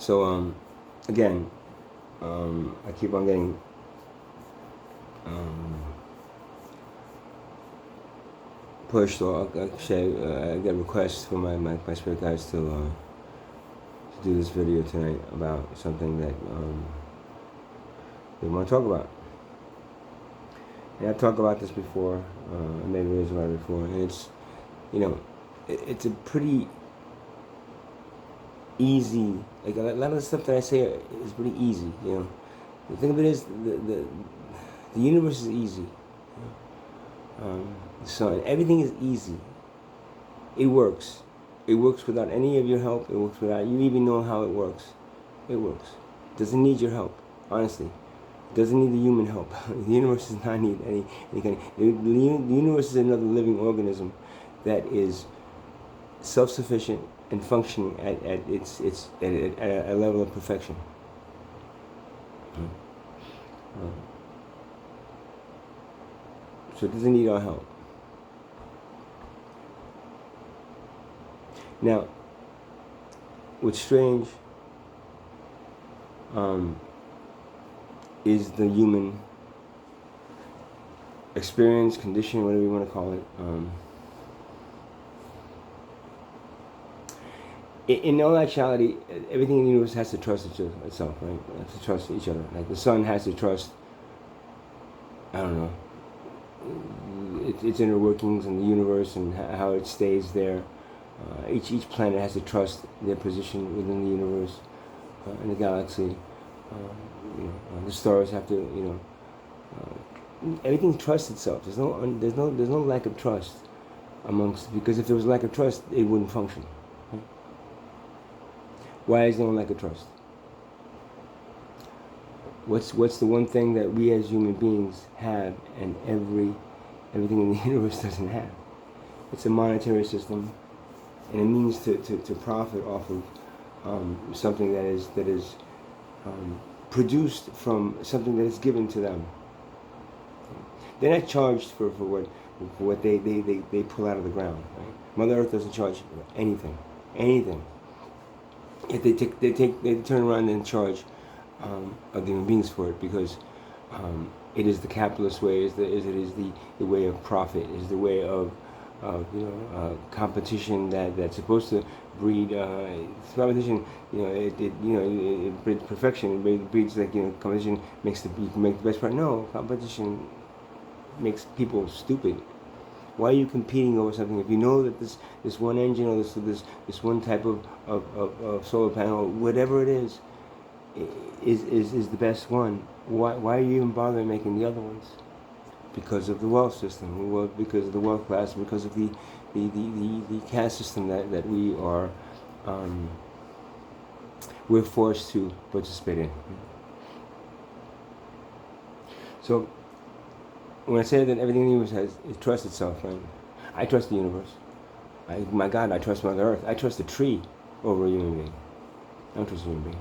So again, I keep on getting pushed, or actually, I get requests from my spirit guides to do this video tonight about something that they want to talk about. And I've talked about this before. I made videos about it before, and it's, it's a pretty easy. Like a lot of the stuff that I say is pretty easy. The thing of it is, the universe is easy. So everything is easy. It works. It works without any of your help. It works without you even knowing how it works. It works. It doesn't need your help, honestly. It doesn't need the human help. The universe does not need any kind of, the universe is another living organism that is self-sufficient and functioning at a level of perfection. So it doesn't need our help. Now, what's strange is the human experience, condition, whatever you want to call it. In all actuality, everything in the universe has to trust itself, right? It has to trust each other. Like the sun has to trust, I don't know, its inner workings and the universe and how it stays there. Each planet has to trust their position within the universe, in the galaxy. The stars have to, everything trusts itself. There's no lack of trust amongst, because if there was a lack of trust, it wouldn't function. Right? Why is there no lack of trust? What's the one thing that we as human beings have and everything in the universe doesn't have? It's a monetary system, and it means to profit off of something that is produced from something that is given to them. They're not charged for what they pull out of the ground. Right? Mother Earth doesn't charge anything. If they turn around and charge of the human beings for it, because it is the capitalist way, it is the way of profit, is the way of competition that's supposed to breed competition. It breeds perfection. It breeds competition makes you can make the best part. No, competition makes people stupid. Why are you competing over something if you know that this one engine or this one type of solar panel, whatever it is the best one? Why are you even bothering making the other ones? Because of the wealth system, because of the wealth class, because of the caste system that we are we're forced to participate in. So when I say that everything in the universe it trusts itself, right? I trust the universe. My God, I trust Mother Earth. I trust a tree over a human being. I don't trust a human being.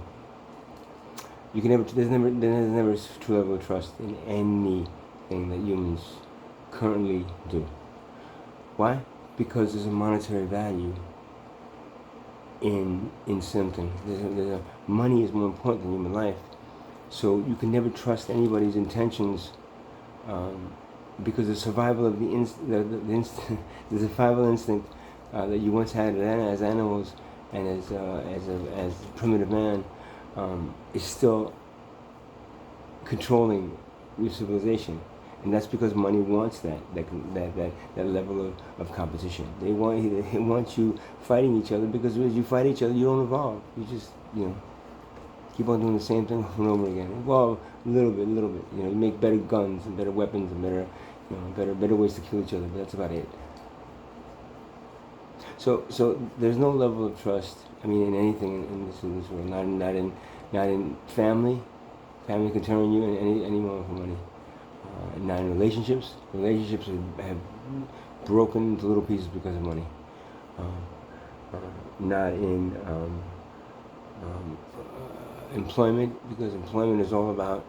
You can never. There's never a true level of trust in anything that humans currently do. Why? Because there's a monetary value in something. Money is more important than human life. So you can never trust anybody's intentions, because the survival of the survival instinct that you once had as animals and as primitive man is still controlling your civilization, and that's because money wants that level of competition. It wants you fighting each other, because as you fight each other, you don't evolve. You just keep on doing the same thing over and over again. Evolve a little bit. You make better guns and better weapons and better ways to kill each other. But that's about it. So there's no level of trust. I mean, in anything in this world. Not in family. Family can turn on you any moment for money. Not in relationships. Relationships have broken into little pieces because of money. Not in employment, because employment is all about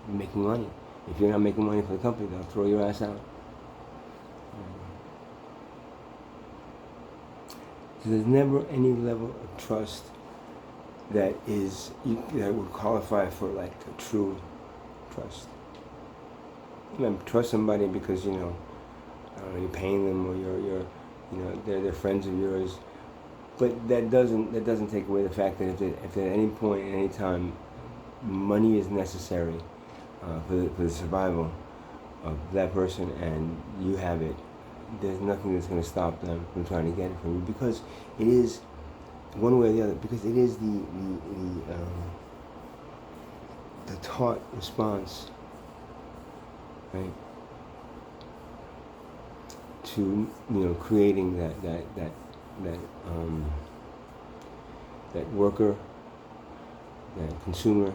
making money. If you're not making money for the company, they'll throw your ass out. So there's never any level of trust that that would qualify for like a true trust. You might trust somebody because I don't know, you're paying them, or you're they're friends of yours, but that doesn't take away the fact that if at any point, at any time, money is necessary for the survival of that person, and you have it, there's nothing that's going to stop them from trying to get it from you, because it is one way or the other, because it is the taught response, right, to creating that worker, that consumer,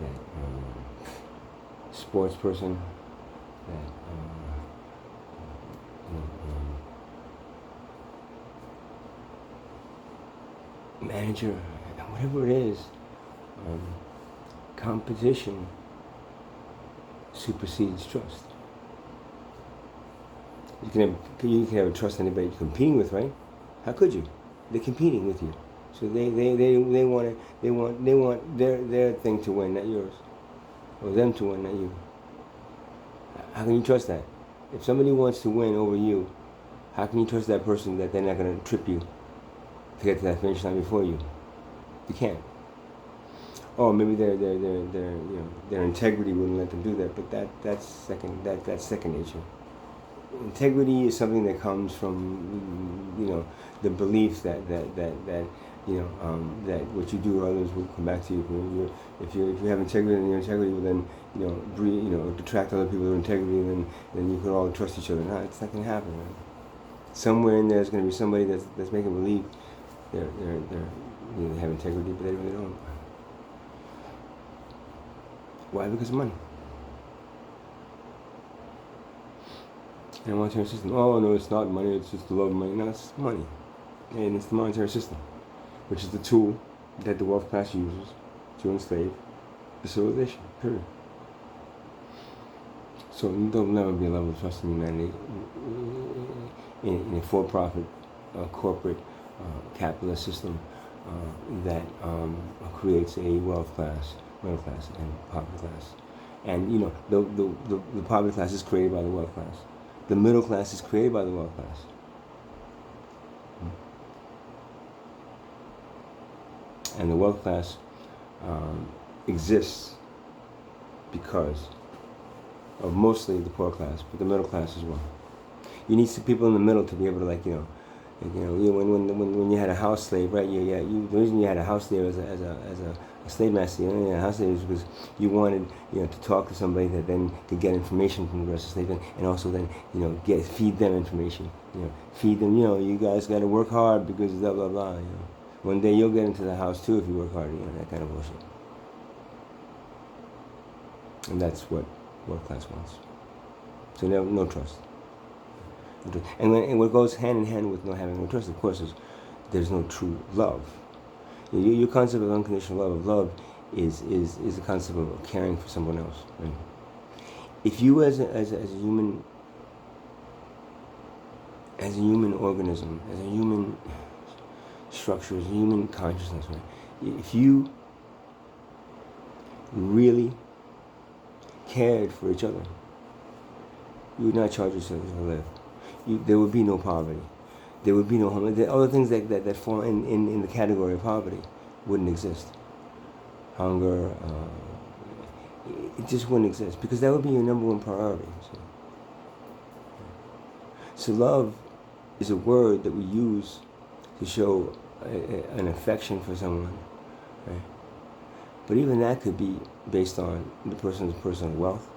that sports person, that manager, whatever it is. Competition supersedes trust. You can have trust in anybody you're competing with, right? How could you? They're competing with you, so they want their thing to win, not yours, or them to win, not you. How can you trust that? If somebody wants to win over you, how can you trust that person that they're not going to trip you to get to that finish line before you? You can't. Oh, maybe their integrity wouldn't let them do that, but that's second nature. Integrity is something that comes from the belief that what you do or others will come back to you. If you have integrity, and your integrity will then attract other people with integrity, and then you can all trust each other. No, it's not going to happen. Right? Somewhere in there is going to be somebody that's making believe they have integrity, but they really don't. Why? Because of money. And the monetary system. Oh no, it's not money. It's just the love of money. No, it's money, and it's the monetary system, which is the tool that the wealth class uses to enslave the civilization. Period. So there'll never be a level of trust in humanity in a for-profit, corporate, capitalist system that creates a wealth class, middle class, and poverty class. And the poverty class is created by the wealth class. The middle class is created by the wealth class. And the wealth class exists because of mostly the poor class, but the middle class as well. You need some people in the middle to be able to when you had a house slave, right? The reason you had a house slave as a slave master, you had a house slave is because you wanted to talk to somebody that then could get information from the rest of the slave, and also then feed them information, feed them. You guys got to work hard because blah blah blah. One day you'll get into the house too if you work hard. That kind of bullshit. And that's what world class wants. So no trust. And what goes hand in hand with not having no trust, of course, is there's no true love. Your concept of unconditional love is the concept of caring for someone else. Right? If you as a human organism, as a human structure, as a human consciousness, right? If you really cared for each other, you would not charge yourself to live. There would be no poverty. There would be no hunger. The other things that fall in the category of poverty wouldn't exist. Hunger, it just wouldn't exist, because that would be your number one priority. So love is a word that we use to show an affection for someone, right? But even that could be based on the person's personal wealth,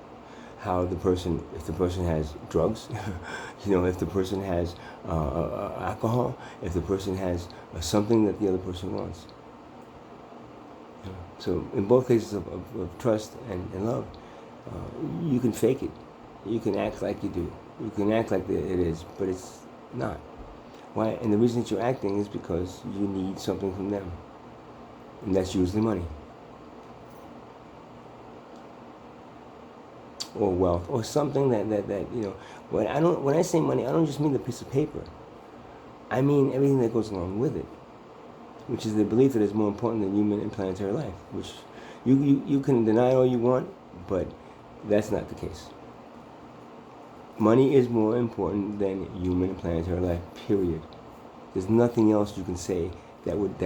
if the person has drugs, if the person has alcohol, if the person has something that the other person wants. So in both cases of trust and love, you can fake it. You can act like you do. You can act like it is, but it's not. Why? And the reason that you're acting is because you need something from them, and that's usually money, or wealth, or something that when I say money, I don't just mean the piece of paper. I mean everything that goes along with it. which is the belief that it's more important than human and planetary life, which you can deny all you want, but that's not the case. Money is more important than human and planetary life, period. There's nothing else you can say that would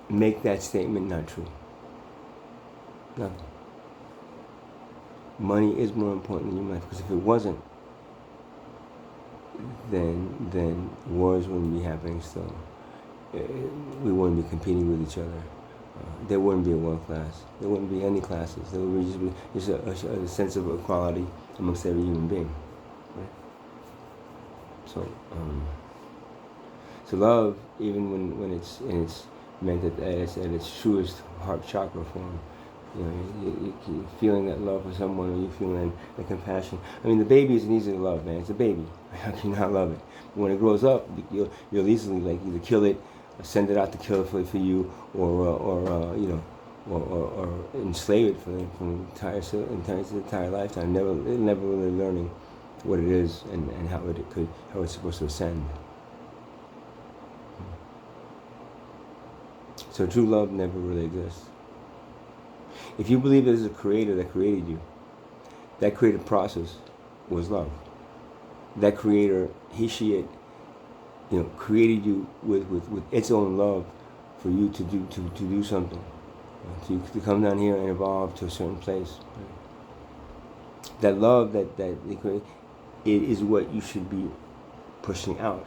make that statement not true. Nothing. Money is more important than human life, because if it wasn't, then wars wouldn't be happening still. We wouldn't be competing with each other. There wouldn't be a world class. There wouldn't be any classes. There would just be a sense of equality amongst every human being. Right? So love, even when it's meant at its truest heart chakra form, you feeling that love for someone, or you feeling that compassion. I mean, the baby isn't easy to love, man. It's a baby. How can you not love it? But when it grows up, you'll easily either kill it, or send it out to kill it for you, or enslave it for the entire lifetime. Never really learning what it is and how it's supposed to ascend. So true love never really exists. If you believe there's a creator that created you, that creative process was love. That creator, he, she, it, created you with its own love for you to do something, to come down here and evolve to a certain place. Right? That love that they create, it is what you should be pushing out,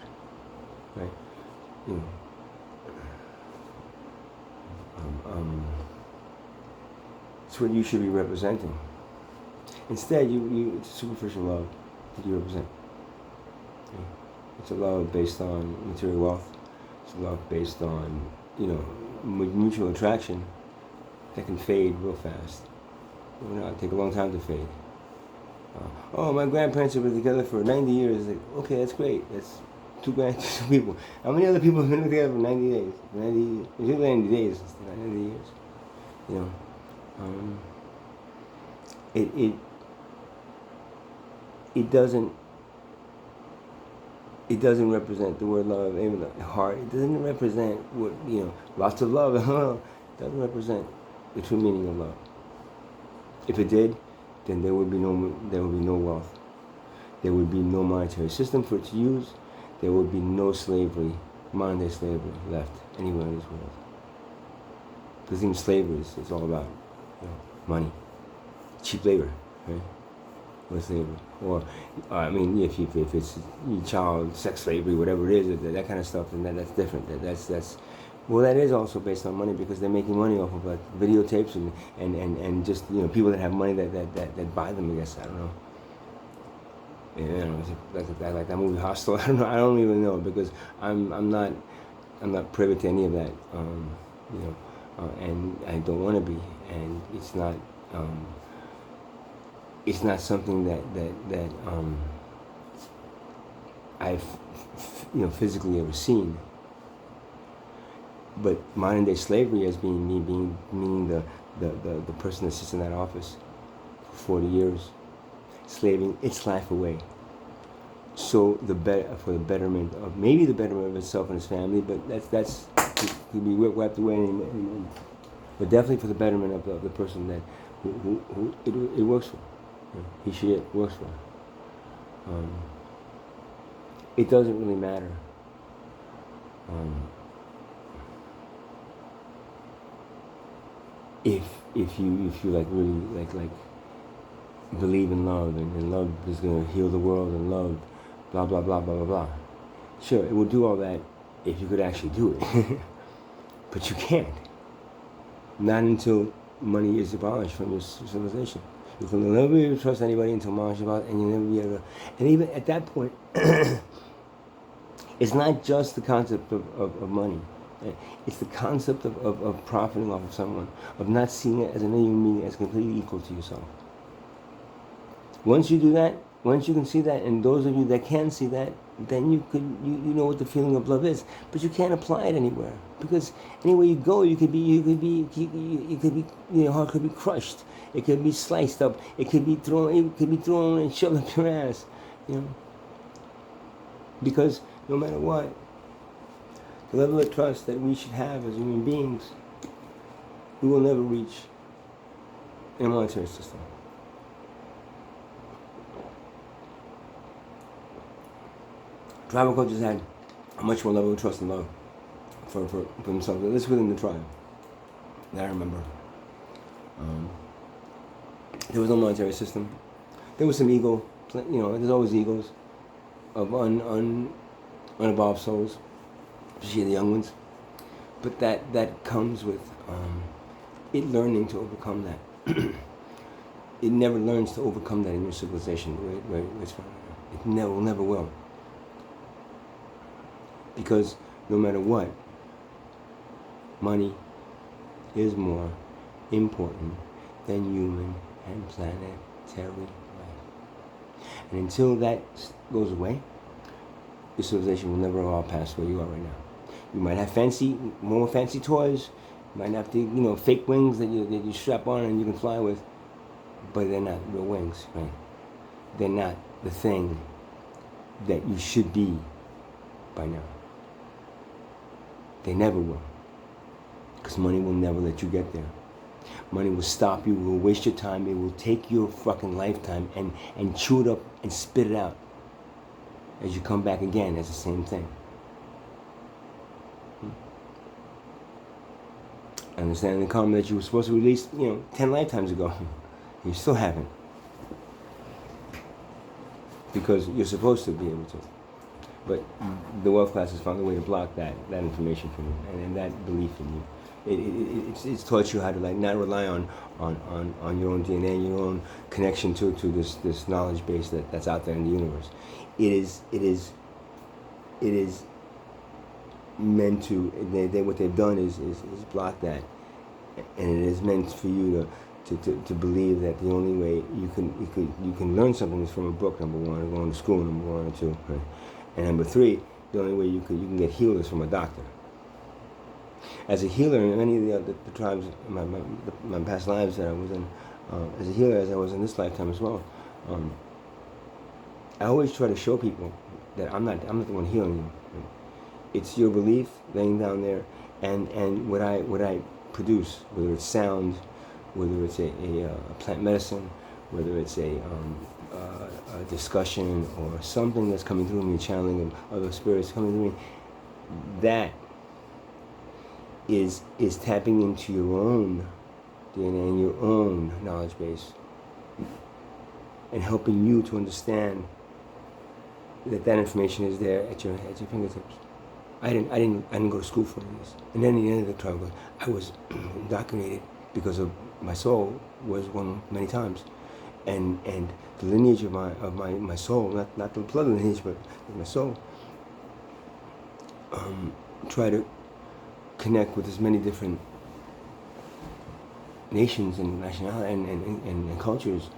right? It's what you should be representing. Instead, it's superficial love that you represent. It's a love based on material wealth. It's a love based on, mutual attraction that can fade real fast. It'll take a long time to fade. My grandparents have been together for 90 years. Like, okay, that's great. That's two people. How many other people have been together for 90 days? 90 days, 90 years. It doesn't represent the word love, even the heart. It doesn't represent what, lots of love. It doesn't represent the true meaning of love. If it did, then there would be no wealth. There would be no monetary system for it to use. There would be no slavery, modern day slavery, left anywhere in this world. Because even slavery is all about money, cheap labor, right? Or slavery, or if it's child sex slavery, whatever it is, that kind of stuff, and that's different. That is also based on money, because they're making money off of videotapes and just people that have money that buy them. I guess, I don't know. Like that movie Hostel. I don't know. I don't even know, because I'm not privy to any of that. And I don't want to be, and it's not something that I've physically ever seen. But modern day slavery as meaning the person that sits in that office for 40 years, slaving its life away. So for the betterment of itself and its family, but that's could be wiped away anymore. But definitely for the betterment of the person that who it works for. He, she, it works for. It doesn't really matter. If you really believe in love, and love is going to heal the world, and love blah blah blah blah blah blah. Sure, it will do all that if you could actually do it. But you can't. Not until money is abolished from your civilization. You can never be able to trust anybody until money is abolished, and you'll never be able to. And even at that point, it's not just the concept of money. It's the concept of profiting off of someone, of not seeing it as another human being, as completely equal to yourself. Once you do that, once you can see that, and those of you that can see that, then you know what the feeling of love is. But you can't apply it anywhere, because anywhere you go, your heart could be crushed. It could be sliced up. It could be thrown and shoved up your ass. Because no matter what, the level of trust that we should have as human beings, we will never reach in a monetary system. Tribal cultures had a much more level of trust and love for themselves, at least within the tribe, that I remember. There was no monetary system. There was some ego, there's always egos of unevolved souls, especially the young ones. But that comes with it learning to overcome that. It never learns to overcome that in your civilization. It never will. Because no matter what, money is more important than human and planetary life. And until that goes away, your civilization will never all pass where you are right now. You might have more fancy toys. You might have to, fake wings that you strap on and you can fly with, but they're not real wings, right? They're not the thing that you should be by now. They never will. Because money will never let you get there. Money will stop you, it will waste your time, it will take your fucking lifetime and chew it up and spit it out as you come back again as the same thing. Understand the karma that you were supposed to release, 10 lifetimes ago. You still haven't. Because you're supposed to be able to. But the wealth class has found a way to block that information from you and that belief in you. It's taught you how to not rely on your own DNA, your own connection to this knowledge base that's out there in the universe. It is meant to. What they've done is block that, and it is meant for you to believe that the only way you can learn something is from a book. Number one, or going to school. Number 1 or 2, right? And number 3, the only way you can get healed is from a doctor. As a healer in many of the tribes, my past lives that I was in, as a healer as I was in this lifetime as well, I always try to show people that I'm not the one healing you. It's your belief laying down there, and what I produce, whether it's sound, whether it's a plant medicine, whether it's a discussion or something that's coming through me, channeling of other spirits coming through me, that is tapping into your own DNA and your own knowledge base and helping you to understand that information is there at your fingertips. I didn't go to school for this. And then at the end of the trial, I was indoctrinated because of my soul was one many times. And the lineage of my soul, not the blood lineage, but my soul, try to connect with as many different nations and nationalities and cultures,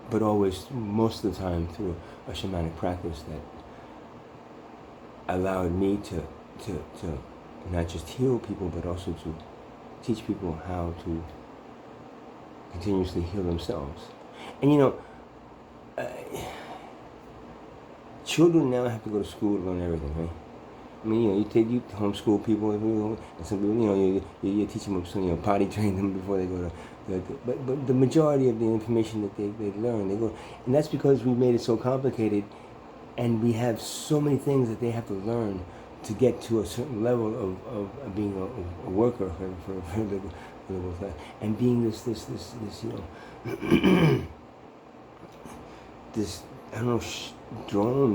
but always, most of the time, through a shamanic practice that allowed me to not just heal people, but also to teach people how to continuously heal themselves. And children now have to go to school to learn everything, right? I mean, you homeschool people, and some people, you teach them, potty train them before they go to. But the majority of the information that they learn, they go, and that's because we made it so complicated, and we have so many things that they have to learn to get to a certain level of being a worker for the world class, and being this this I don't know, drone